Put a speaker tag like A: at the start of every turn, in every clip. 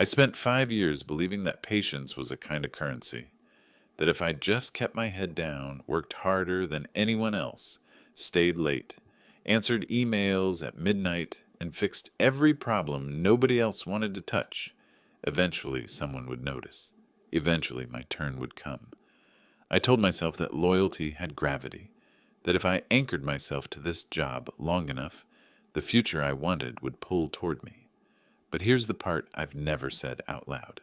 A: I spent 5 years believing that patience was a kind of currency, that if I just kept my head down, worked harder than anyone else, stayed late, answered emails at midnight, and fixed every problem nobody else wanted to touch, eventually someone would notice. Eventually my turn would come. I told myself that loyalty had gravity, that if I anchored myself to this job long enough, the future I wanted would pull toward me. But here's the part I've never said out loud.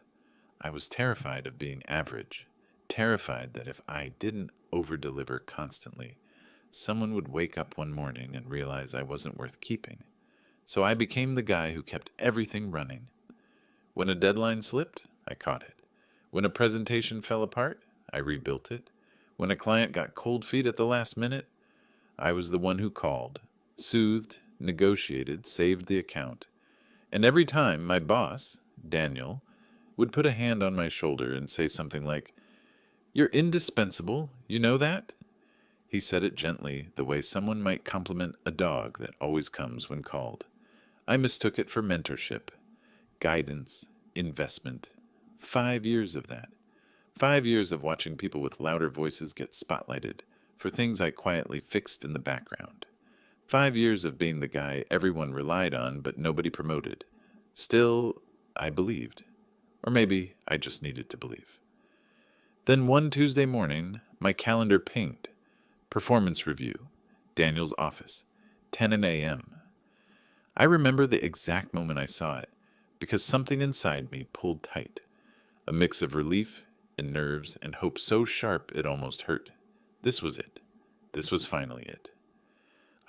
A: I was terrified of being average, terrified that if I didn't over-deliver constantly, someone would wake up one morning and realize I wasn't worth keeping. So I became the guy who kept everything running. When a deadline slipped, I caught it. When a presentation fell apart, I rebuilt it. When a client got cold feet at the last minute, I was the one who called, soothed, negotiated, saved the account. And every time my boss, Daniel, would put a hand on my shoulder and say something like, "You're indispensable, you know that?" He said it gently, the way someone might compliment a dog that always comes when called. I mistook it for mentorship, guidance, investment. 5 years of that. 5 years of watching people with louder voices get spotlighted for things I quietly fixed in the background. 5 years of being the guy everyone relied on but nobody promoted. Still, I believed. Or maybe I just needed to believe. Then one Tuesday morning, my calendar pinged. Performance review. Daniel's office. 10 a.m. I remember the exact moment I saw it, because something inside me pulled tight. A mix of relief and nerves and hope so sharp it almost hurt. This was it. This was finally it.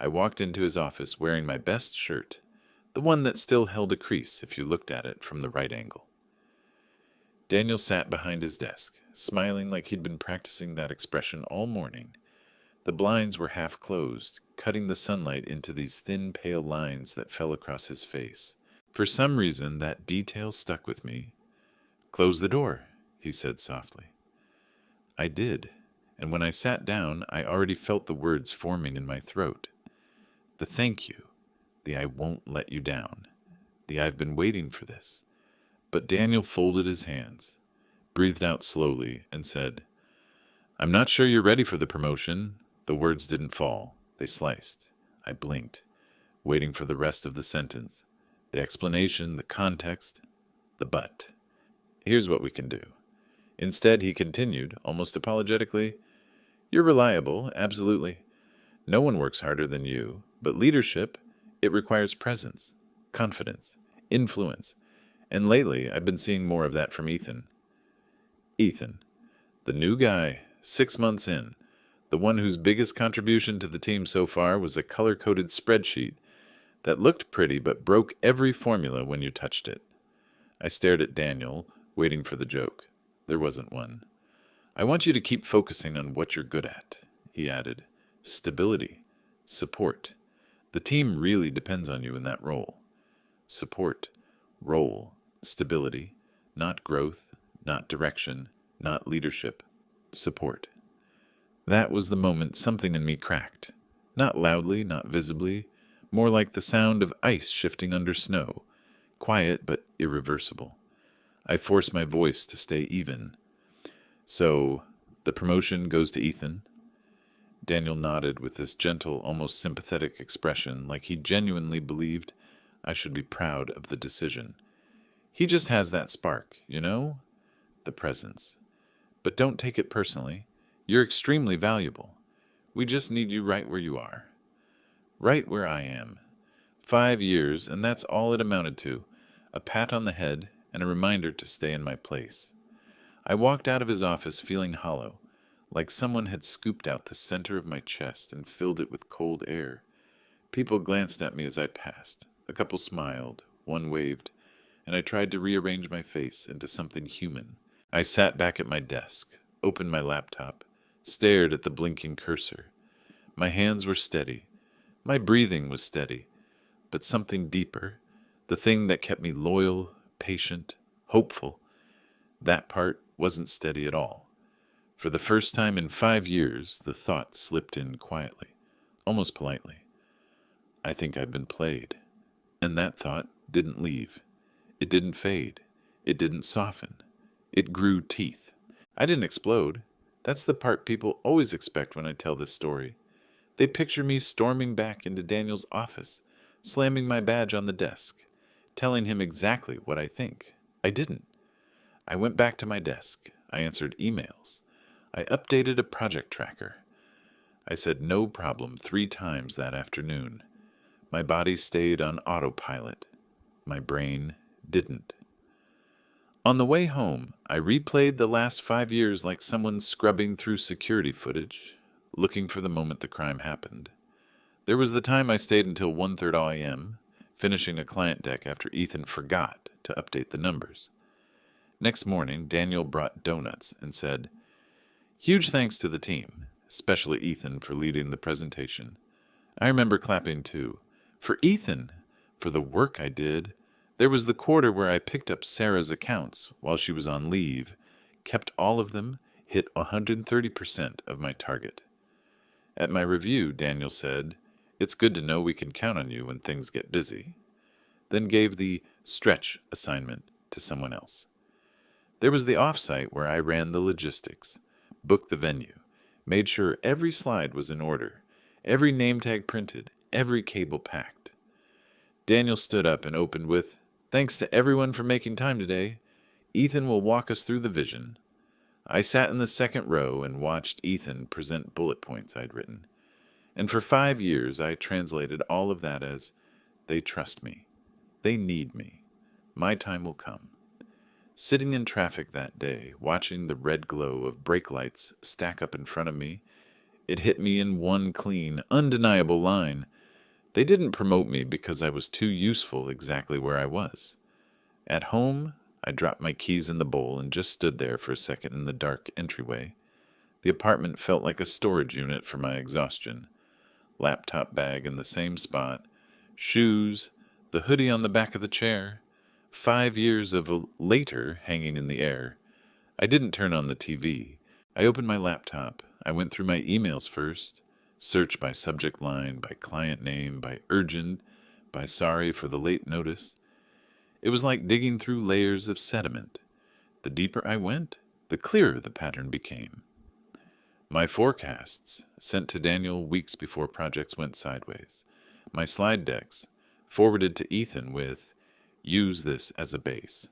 A: I walked into his office wearing my best shirt, the one that still held a crease if you looked at it from the right angle. Daniel sat behind his desk, smiling like he'd been practicing that expression all morning. The blinds were half closed, cutting the sunlight into these thin, pale lines that fell across his face. For some reason, that detail stuck with me. "Close the door," he said softly. I did, and when I sat down, I already felt the words forming in my throat. The thank you, the I won't let you down, the I've been waiting for this. But Daniel folded his hands, breathed out slowly, and said, "I'm not sure you're ready for the promotion." The words didn't fall. They sliced. I blinked, waiting for the rest of the sentence, the explanation, the context, the but. "Here's what we can do." Instead, he continued, almost apologetically, "You're reliable, absolutely. No one works harder than you, but leadership, it requires presence, confidence, influence, and lately I've been seeing more of that from Ethan. Ethan, the new guy, 6 months in, the one whose biggest contribution to the team so far was a color-coded spreadsheet that looked pretty but broke every formula when you touched it." I stared at Daniel, waiting for the joke. There wasn't one. "I want you to keep focusing on what you're good at," he added. "Stability, support. The team really depends on you in that role. Support, role, stability, not growth, not direction, not leadership. Support." That was the moment something in me cracked. Not loudly, not visibly, more like the sound of ice shifting under snow, quiet but irreversible. I forced my voice to stay even. "So, the promotion goes to Ethan?" Daniel nodded with this gentle, almost sympathetic expression, like he genuinely believed I should be proud of the decision. "He just has that spark, you know? The presence. But don't take it personally. You're extremely valuable. We just need you right where you are. Right where I am. 5 years, and that's all it amounted to. A pat on the head and a reminder to stay in my place." I walked out of his office feeling hollow, like someone had scooped out the center of my chest and filled it with cold air. People glanced at me as I passed. A couple smiled, one waved, and I tried to rearrange my face into something human. I sat back at my desk, opened my laptop, stared at the blinking cursor. My hands were steady. My breathing was steady. But something deeper, the thing that kept me loyal, patient, hopeful, that part wasn't steady at all. For the first time in 5 years, the thought slipped in quietly, almost politely. "I think I've been played." And that thought didn't leave. It didn't fade. It didn't soften. It grew teeth. I didn't explode. That's the part people always expect when I tell this story. They picture me storming back into Daniel's office, slamming my badge on the desk, telling him exactly what I think. I didn't. I went back to my desk. I answered emails. I updated a project tracker. I said no problem 3 times that afternoon. My body stayed on autopilot. My brain didn't. On the way home, I replayed the last 5 years like someone scrubbing through security footage, looking for the moment the crime happened. There was the time I stayed until 1:30 a.m., finishing a client deck after Ethan forgot to update the numbers. Next morning, Daniel brought donuts and said, "Huge thanks to the team, especially Ethan for leading the presentation. I remember clapping too. For Ethan, for the work I did. There was the quarter where I picked up Sarah's accounts while she was on leave, kept all of them, hit 130% of my target." At my review, Daniel said, "It's good to know we can count on you when things get busy," then gave the stretch assignment to someone else. There was the offsite where I ran the logistics, booked the venue, made sure every slide was in order, every name tag printed, every cable packed. Daniel stood up and opened with, "Thanks to everyone for making time today. Ethan will walk us through the vision." I sat in the second row and watched Ethan present bullet points I'd written. And for 5 years, I translated all of that as, "They trust me. They need me. My time will come." Sitting in traffic that day, watching the red glow of brake lights stack up in front of me, it hit me in one clean, undeniable line. They didn't promote me because I was too useful exactly where I was. At home, I dropped my keys in the bowl and just stood there for a second in the dark entryway. The apartment felt like a storage unit for my exhaustion. Laptop bag in the same spot, shoes, the hoodie on the back of the chair, 5 years of a later hanging in the air. I didn't turn on the TV. I opened my laptop. I went through my emails first. Search by subject line, by client name, by urgent, by sorry for the late notice. It was like digging through layers of sediment. The deeper I went, the clearer the pattern became. My forecasts, sent to Daniel weeks before projects went sideways. My slide decks, forwarded to Ethan with, "Use this as a base."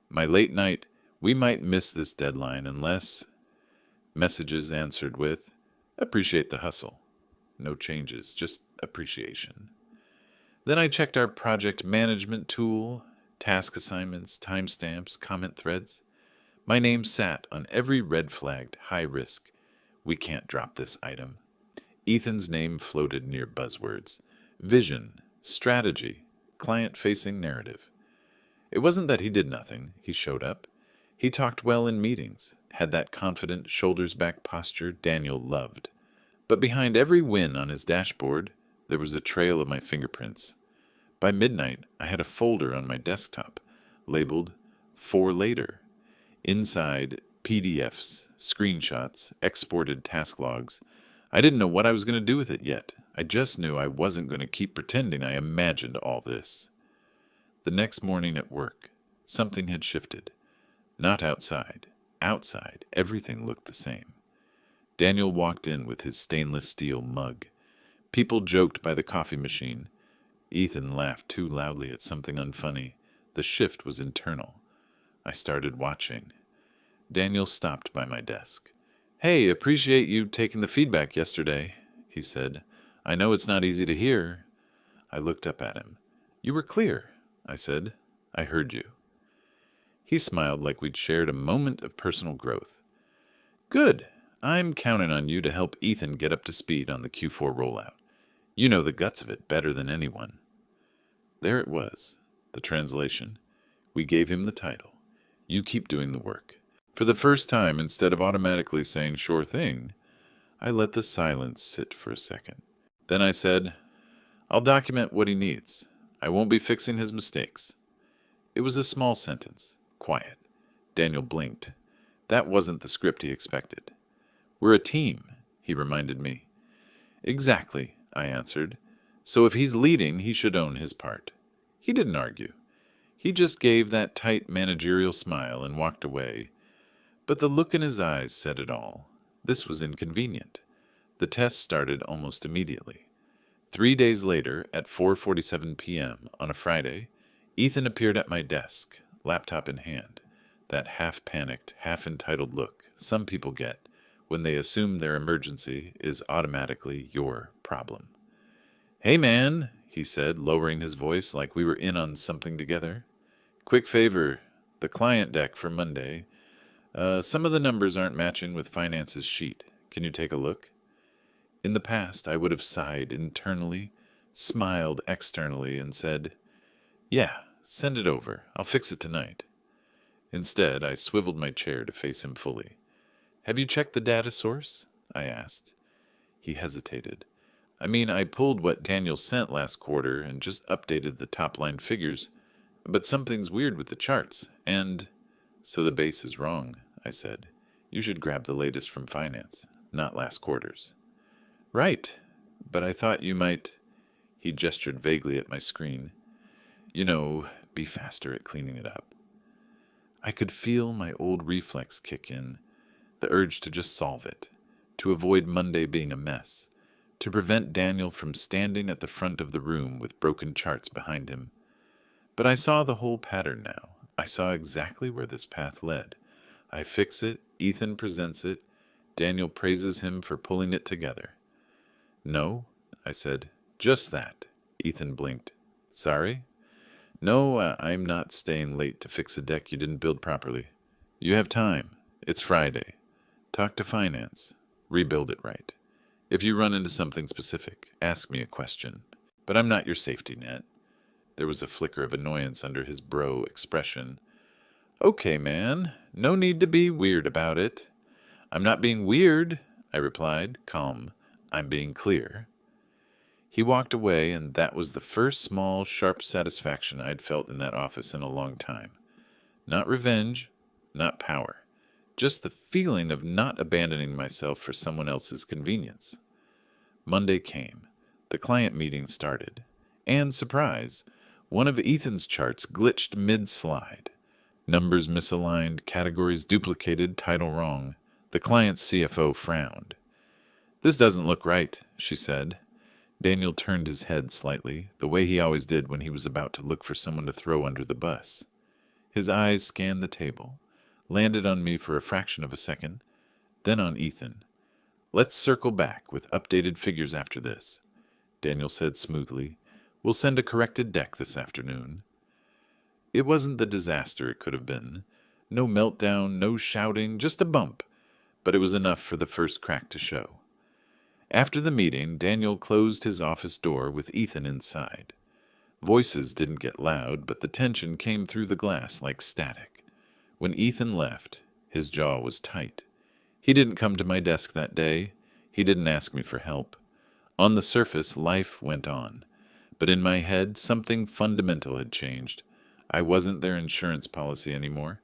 A: My late night, "We might miss this deadline unless," messages answered with, "Appreciate the hustle." No changes, just appreciation. Then I checked our project management tool, task assignments, timestamps, comment threads. My name sat on every red-flagged, high-risk, "We can't drop this item." Ethan's name floated near buzzwords: vision, strategy, client-facing narrative. It wasn't that he did nothing. He showed up. He talked well in meetings, had that confident, shoulders-back posture Daniel loved. But behind every win on his dashboard, there was a trail of my fingerprints. By midnight, I had a folder on my desktop, labeled "For Later." Inside, PDFs, screenshots, exported task logs. I didn't know what I was going to do with it yet. I just knew I wasn't going to keep pretending I imagined all this. The next morning at work, something had shifted. Not outside. Outside, everything looked the same. Daniel walked in with his stainless steel mug. People joked by the coffee machine. Ethan laughed too loudly at something unfunny. The shift was internal. I started watching. Daniel stopped by my desk. "Hey, appreciate you taking the feedback yesterday," he said. "I know it's not easy to hear." I looked up at him. "You were clear," I said. "I heard you." He smiled like we'd shared a moment of personal growth. "Good. I'm counting on you to help Ethan get up to speed on the Q4 rollout. You know the guts of it better than anyone." There it was, the translation. We gave him the title. You keep doing the work. For the first time, instead of automatically saying "sure thing," I let the silence sit for a second. Then I said, "I'll document what he needs. I won't be fixing his mistakes." It was a small sentence, quiet. Daniel blinked. That wasn't the script he expected. "We're a team," he reminded me. "Exactly," I answered. "So if he's leading, he should own his part." He didn't argue. He just gave that tight managerial smile and walked away. But the look in his eyes said it all. This was inconvenient. The test started almost immediately. 3 days later, at 4:47 p.m. on a Friday, Ethan appeared at my desk, laptop in hand. That half-panicked, half-entitled look some people get when they assume their emergency is automatically your problem. "Hey, man," he said, lowering his voice like we were in on something together. "Quick favor, the client deck for Monday. Some of the numbers aren't matching with finance's sheet. Can you take a look?" In the past, I would have sighed internally, smiled externally, and said, "Yeah, send it over. I'll fix it tonight." Instead, I swiveled my chair to face him fully. "Have you checked the data source?" I asked. He hesitated. I pulled what Daniel sent last quarter and just updated the top-line figures, but something's weird with the charts, and... "So the base is wrong," I said. "You should grab the latest from finance, not last quarter's." "Right, but I thought you might..." He gestured vaguely at my screen. Be faster at cleaning it up." I could feel my old reflex kick in, the urge to just solve it, to avoid Monday being a mess, to prevent Daniel from standing at the front of the room with broken charts behind him. But I saw the whole pattern now. I saw exactly where this path led. I fix it, Ethan presents it, Daniel praises him for pulling it together. "No," I said. "Just that." Ethan blinked. "Sorry?" "No, I'm not staying late to fix a deck you didn't build properly. You have time. It's Friday. Talk to finance. Rebuild it right. If you run into something specific, ask me a question. But I'm not your safety net." There was a flicker of annoyance under his bro expression. "Okay, man. No need to be weird about it." "I'm not being weird," I replied, calm. "I'm being clear." He walked away, and that was the first small, sharp satisfaction I'd felt in that office in a long time. Not revenge, not power. Just the feeling of not abandoning myself for someone else's convenience. Monday came. The client meeting started. And, surprise, one of Ethan's charts glitched mid-slide. Numbers misaligned, categories duplicated, title wrong. The client's CFO frowned. "This doesn't look right," she said. Daniel turned his head slightly, the way he always did when he was about to look for someone to throw under the bus. His eyes scanned the table, landed on me for a fraction of a second, then on Ethan. "Let's circle back with updated figures after this," Daniel said smoothly. "We'll send a corrected deck this afternoon." It wasn't the disaster it could have been. No meltdown, no shouting, just a bump, but it was enough for the first crack to show. After the meeting, Daniel closed his office door with Ethan inside. Voices didn't get loud, but the tension came through the glass like static. When Ethan left, his jaw was tight. He didn't come to my desk that day. He didn't ask me for help. On the surface, life went on. But in my head, something fundamental had changed. I wasn't their insurance policy anymore.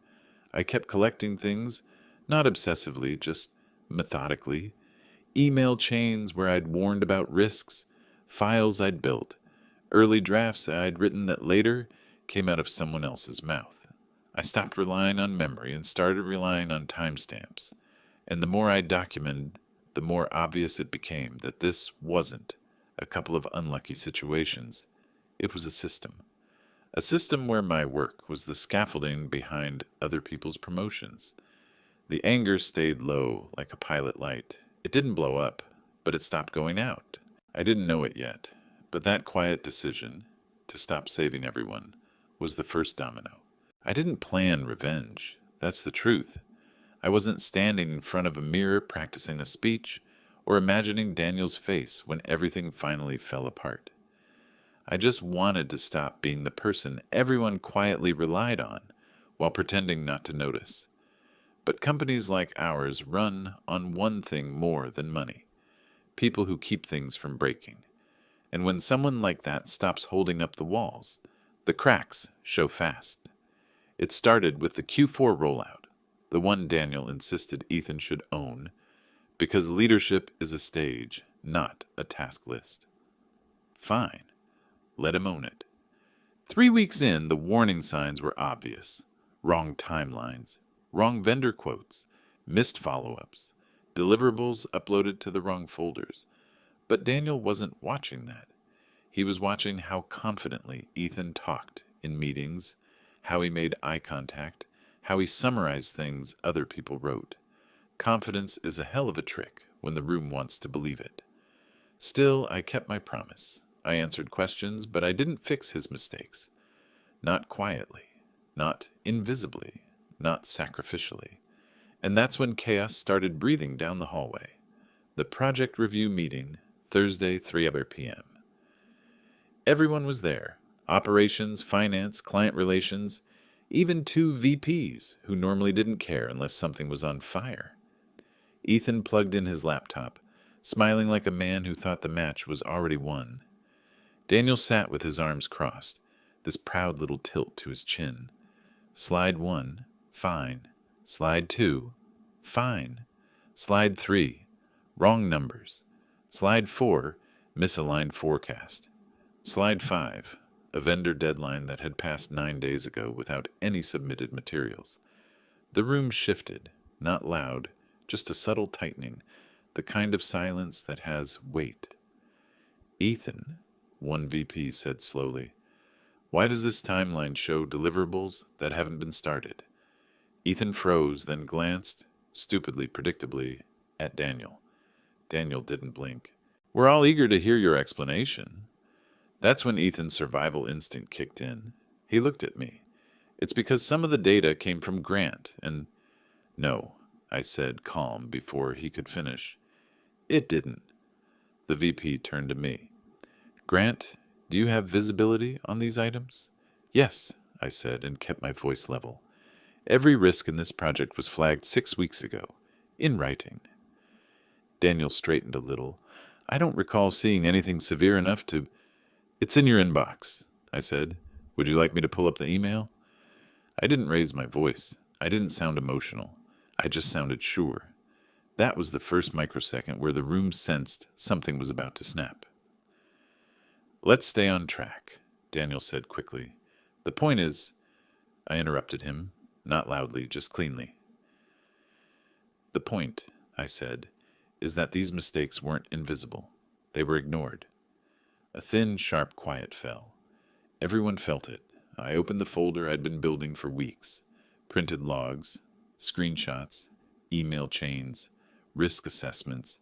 A: I kept collecting things, not obsessively, just methodically. Email chains where I'd warned about risks, files I'd built, early drafts I'd written that later came out of someone else's mouth. I stopped relying on memory and started relying on timestamps. And the more I documented, the more obvious it became that this wasn't a couple of unlucky situations. It was a system. A system where my work was the scaffolding behind other people's promotions. The anger stayed low like a pilot light. It didn't blow up, but it stopped going out. I didn't know it yet, but that quiet decision to stop saving everyone was the first domino. I didn't plan revenge. That's the truth. I wasn't standing in front of a mirror practicing a speech or imagining Daniel's face when everything finally fell apart. I just wanted to stop being the person everyone quietly relied on while pretending not to notice. But companies like ours run on one thing more than money: people who keep things from breaking. And when someone like that stops holding up the walls, the cracks show fast. It started with the Q4 rollout, the one Daniel insisted Ethan should own, because leadership is a stage, not a task list. Fine. Let him own it. 3 weeks in, the warning signs were obvious. Wrong timelines, wrong vendor quotes, missed follow-ups, deliverables uploaded to the wrong folders. But Daniel wasn't watching that. He was watching how confidently Ethan talked in meetings, how he made eye contact, how he summarized things other people wrote. Confidence is a hell of a trick when the room wants to believe it. Still, I kept my promise. I answered questions, but I didn't fix his mistakes. Not quietly, not invisibly, not sacrificially. And that's when chaos started breathing down the hallway. The project review meeting, Thursday, 3 p.m. Everyone was there. Operations, finance, client relations, even 2 VPs who normally didn't care unless something was on fire. Ethan plugged in his laptop, smiling like a man who thought the match was already won. Daniel sat with his arms crossed, this proud little tilt to his chin. Slide 1, fine. Slide 2, fine. Slide 3, wrong numbers. Slide 4, misaligned forecast. Slide 5, a vendor deadline that had passed 9 days ago without any submitted materials. The room shifted, not loud, just a subtle tightening, the kind of silence that has weight. Ethan, one VP said slowly, why does this timeline show deliverables that haven't been started? Ethan froze, then glanced, stupidly, predictably, at Daniel. Daniel didn't blink. We're all eager to hear your explanation. That's when Ethan's survival instinct kicked in. He looked at me. It's because some of the data came from Grant, and... No, I said, calm, before he could finish. It didn't. The VP turned to me. Grant, do you have visibility on these items? Yes, I said, and kept my voice level. Every risk in this project was flagged 6 weeks ago, in writing. Daniel straightened a little. I don't recall seeing anything severe enough to... It's in your inbox, I said. Would you like me to pull up the email? I didn't raise my voice. I didn't sound emotional. I just sounded sure. That was the first microsecond where the room sensed something was about to snap. Let's stay on track, Daniel said quickly. The point is... I interrupted him, not loudly, just cleanly. The point, I said, is that these mistakes weren't invisible. They were ignored. A thin, sharp quiet fell. Everyone felt it. I opened the folder I'd been building for weeks. Printed logs, screenshots, email chains, risk assessments,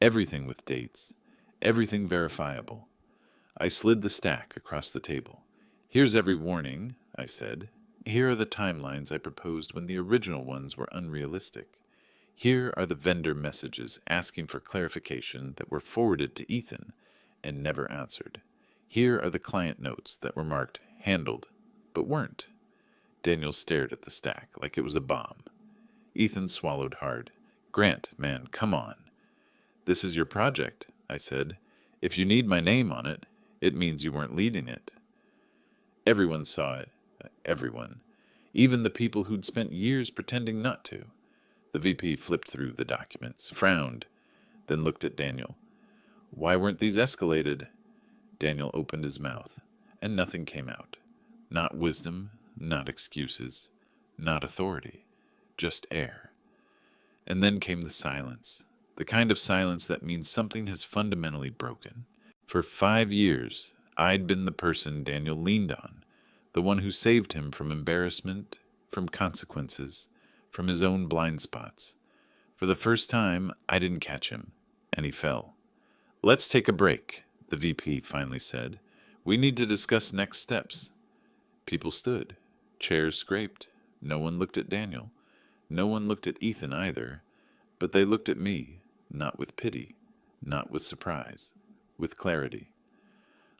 A: everything with dates, everything verifiable. I slid the stack across the table. Here's every warning, I said. Here are the timelines I proposed when the original ones were unrealistic. Here are the vendor messages asking for clarification that were forwarded to Ethan and never answered. Here are the client notes that were marked handled, but weren't. Daniel stared at the stack like it was a bomb. Ethan swallowed hard. Grant, man, come on. This is your project, I said. If you need my name on it, it means you weren't leading it. Everyone saw it. Everyone. Even the people who'd spent years pretending not to. The VP flipped through the documents, frowned, then looked at Daniel. Why weren't these escalated? Daniel opened his mouth, and nothing came out. Not wisdom, not excuses, not authority, just air. And then came the silence, the kind of silence that means something has fundamentally broken. For 5 years, I'd been the person Daniel leaned on, the one who saved him from embarrassment, from consequences, from his own blind spots. For the first time, I didn't catch him, and he fell. Let's take a break, the VP finally said. We need to discuss next steps. People stood. Chairs scraped. No one looked at Daniel. No one looked at Ethan either. But they looked at me, not with pity, not with surprise, with clarity.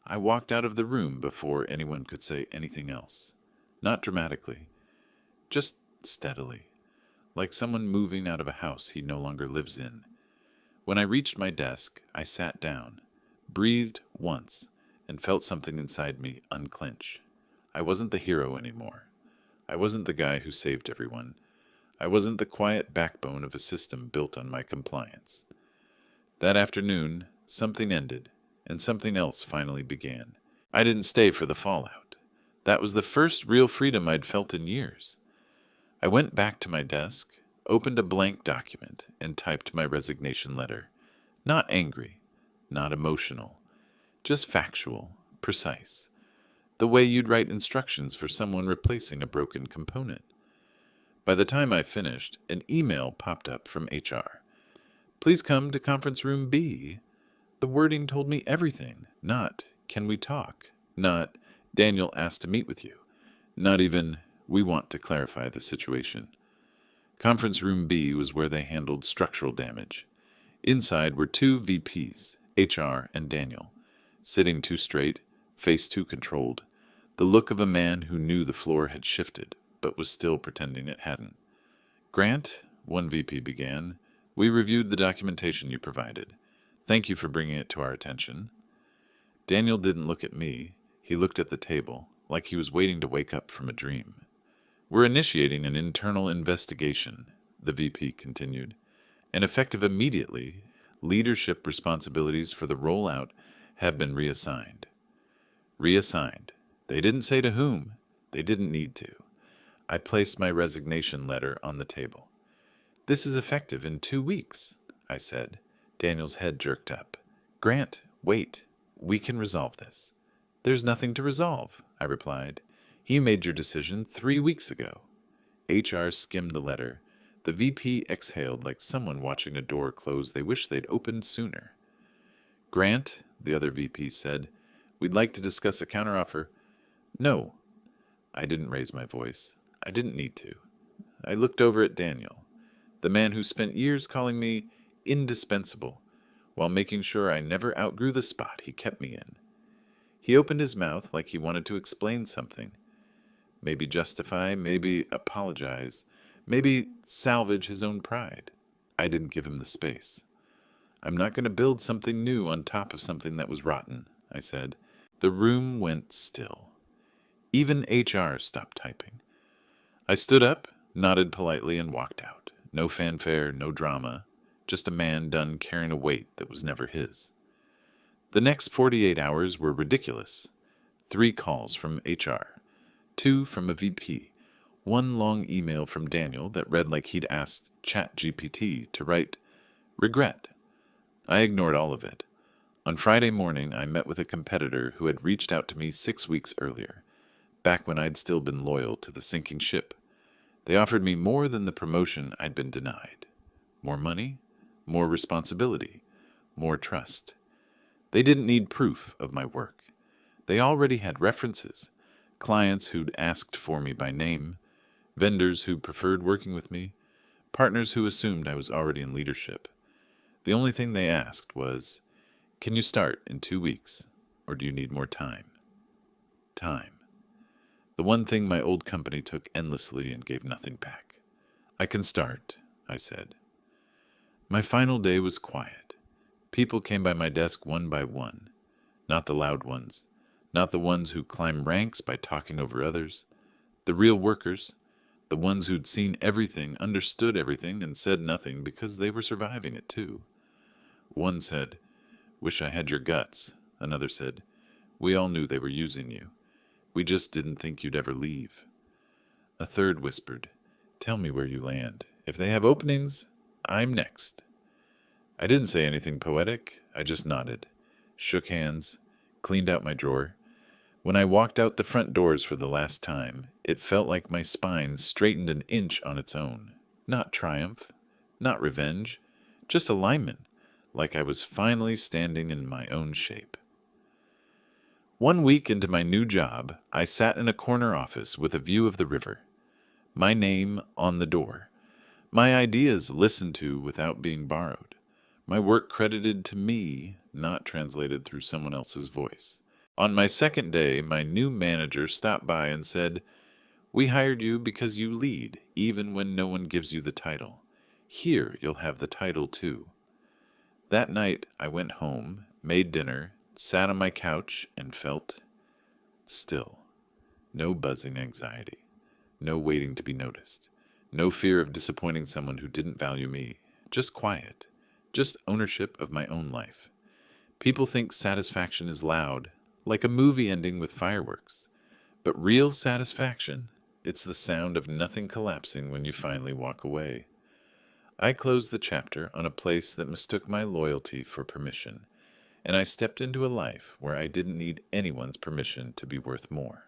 A: I walked out of the room before anyone could say anything else. Not dramatically. Just steadily. Like someone moving out of a house he no longer lives in. When I reached my desk, I sat down, breathed once, and felt something inside me unclench. I wasn't the hero anymore. I wasn't the guy who saved everyone. I wasn't the quiet backbone of a system built on my compliance. That afternoon, something ended, and something else finally began. I didn't stay for the fallout. That was the first real freedom I'd felt in years. I went back to my desk, opened a blank document, and typed my resignation letter. Not angry, not emotional, just factual, precise. The way you'd write instructions for someone replacing a broken component. By the time I finished, an email popped up from HR. Please come to conference room B. The wording told me everything. Not, can we talk? Not, Daniel asked to meet with you. Not even, we want to clarify the situation. Conference room B was where they handled structural damage. Inside were two VPs, HR and Daniel, sitting too straight, face too controlled, the look of a man who knew the floor had shifted, but was still pretending it hadn't. Grant, one VP began, we reviewed the documentation you provided. Thank you for bringing it to our attention. Daniel didn't look at me. He looked at the table, like he was waiting to wake up from a dream. We're initiating an internal investigation, the VP continued, and effective immediately, leadership responsibilities for the rollout have been reassigned. Reassigned. They didn't say to whom. They didn't need to. I placed my resignation letter on the table. This is effective in 2 weeks, I said. Daniel's head jerked up. Grant, wait. We can resolve this. There's nothing to resolve, I replied. You made your decision 3 weeks ago. HR skimmed the letter. The VP exhaled like someone watching a door close they wish they'd opened sooner. Grant, the other VP said, we'd like to discuss a counteroffer. No. I didn't raise my voice. I didn't need to. I looked over at Daniel, the man who spent years calling me indispensable, while making sure I never outgrew the spot he kept me in. He opened his mouth like he wanted to explain something. Maybe justify, maybe apologize, maybe salvage his own pride. I didn't give him the space. I'm not going to build something new on top of something that was rotten, I said. The room went still. Even HR stopped typing. I stood up, nodded politely, and walked out. No fanfare, no drama, just a man done carrying a weight that was never his. The next 48 hours were ridiculous. 3 calls from HR, 2 from a VP, 1 long email from Daniel that read like he'd asked ChatGPT to write regret. I ignored all of it. On Friday morning, I met with a competitor who had reached out to me 6 weeks earlier, back when I'd still been loyal to the sinking ship. They offered me more than the promotion I'd been denied. More money, more responsibility, more trust. They didn't need proof of my work. They already had references, clients who'd asked for me by name, vendors who preferred working with me, partners who assumed I was already in leadership. The only thing they asked was, can you start in 2 weeks, or do you need more time? Time. The one thing my old company took endlessly and gave nothing back. I can start, I said. My final day was quiet. People came by my desk one by one. Not the loud ones. Not the ones who climb ranks by talking over others. The real workers. The ones who'd seen everything, understood everything, and said nothing because they were surviving it too. One said, wish I had your guts. Another said, we all knew they were using you. We just didn't think you'd ever leave. A third whispered, tell me where you land. If they have openings, I'm next. I didn't say anything poetic. I just nodded, shook hands, cleaned out my drawer. When I walked out the front doors for the last time, it felt like my spine straightened an inch on its own. Not triumph, not revenge, just alignment, like I was finally standing in my own shape. 1 week into my new job, I sat in a corner office with a view of the river. My name on the door. My ideas listened to without being borrowed. My work credited to me, not translated through someone else's voice. On my second day, my new manager stopped by and said, we hired you because you lead, even when no one gives you the title. Here you'll have the title too. That night, I went home, made dinner, sat on my couch, and felt still. No buzzing anxiety. No waiting to be noticed. No fear of disappointing someone who didn't value me. Just quiet. Just ownership of my own life. People think satisfaction is loud, like a movie ending with fireworks. But real satisfaction, it's the sound of nothing collapsing when you finally walk away. I closed the chapter on a place that mistook my loyalty for permission, and I stepped into a life where I didn't need anyone's permission to be worth more.